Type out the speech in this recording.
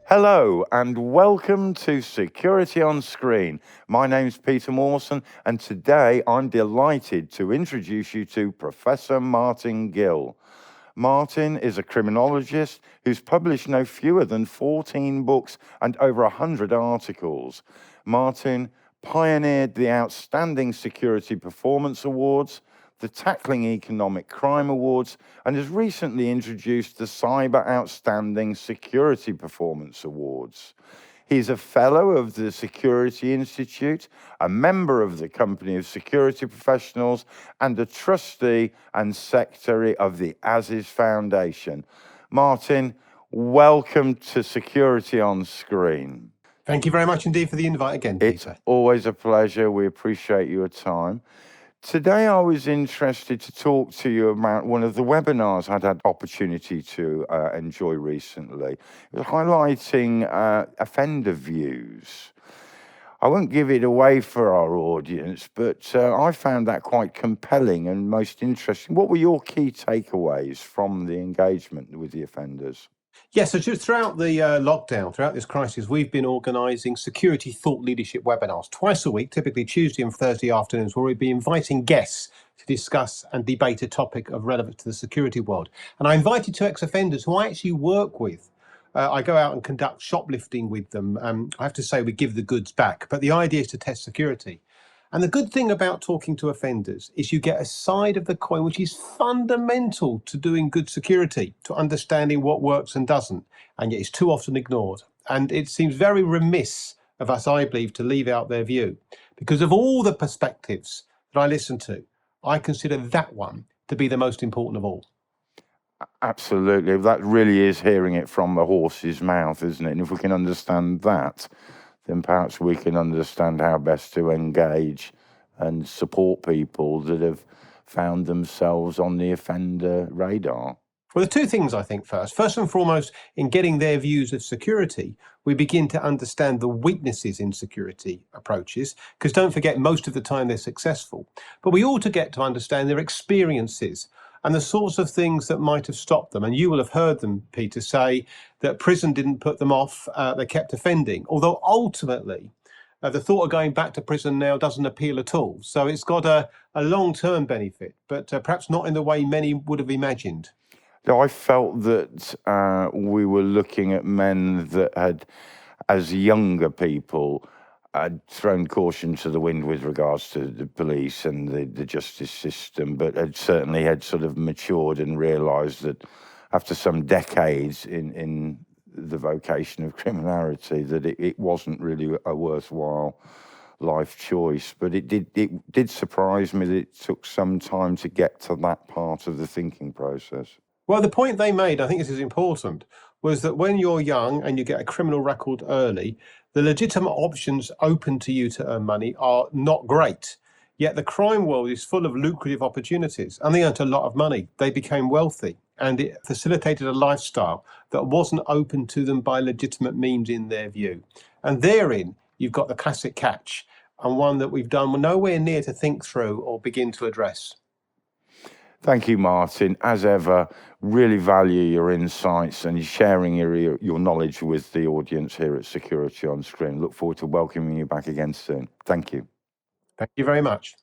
Hello and welcome to Security on Screen. My name's Peter Mawson, and today I'm delighted to introduce you to Professor Martin Gill. Martin is a criminologist who's published no fewer than 14 books and over 100 articles. Martin pioneered the Outstanding Security Performance Awards, the Tackling Economic Crime Awards, and has recently introduced the Cyber Outstanding Security Performance Awards. He's a fellow of the Security Institute, a member of the Company of Security Professionals, and a trustee and secretary of the ASIS Foundation. Martin, welcome to Security on Screen. Thank you very much indeed for the invite again, Peter. It's always a pleasure. We appreciate your time. Today, I was interested to talk to you about one of the webinars I'd had opportunity to enjoy recently. It was highlighting offender views. I won't give it away for our audience, but I found that quite compelling and most interesting. What were your key takeaways from the engagement with the offenders? Yes, so just throughout the lockdown, throughout this crisis, we've been organising security thought leadership webinars twice a week, typically Tuesday and Thursday afternoons, where we'll be inviting guests to discuss and debate a topic of relevance to the security world. And I invited two ex-offenders who I actually work with. I go out and conduct shoplifting with them. I have to say we give the goods back, but the idea is to test security. And the good thing about talking to offenders is you get a side of the coin which is fundamental to doing good security, to understanding what works and doesn't, and yet is too often ignored. And it seems very remiss of us, I believe, to leave out their view. Because of all the perspectives that I listen to, I consider that one to be the most important of all. Absolutely. That really is hearing it from the horse's mouth, isn't it? And if we can understand that, then perhaps we can understand how best to engage and support people that have found themselves on the offender radar. Well, the two things I think first. First and foremost, in getting their views of security, we begin to understand the weaknesses in security approaches, because don't forget, most of the time they're successful. But we ought to get to understand their experiences and the sorts of things that might have stopped them. And you will have heard them, Peter, say that prison didn't put them off, they kept offending. Although ultimately, the thought of going back to prison now doesn't appeal at all. So it's got a long-term benefit, but perhaps not in the way many would have imagined. I felt that we were looking at men that had, as younger people, had thrown caution to the wind with regards to the police and the justice system, but had certainly had sort of matured and realised that after some decades in the vocation of criminality, that it wasn't really a worthwhile life choice. But it did surprise me that it took some time to get to that part of the thinking process. Well, the point they made, I think this is important, was that when you're young and you get a criminal record early, the legitimate options open to you to earn money are not great. Yet the crime world is full of lucrative opportunities, and they earned a lot of money. They became wealthy, and it facilitated a lifestyle that wasn't open to them by legitimate means in their view. And therein, you've got the classic catch, and one that we've done nowhere near to think through or begin to address. Thank you, Martin. As ever, really value your insights and sharing your knowledge with the audience here at Security on Screen. Look forward to welcoming you back again soon. Thank you. Thank you very much.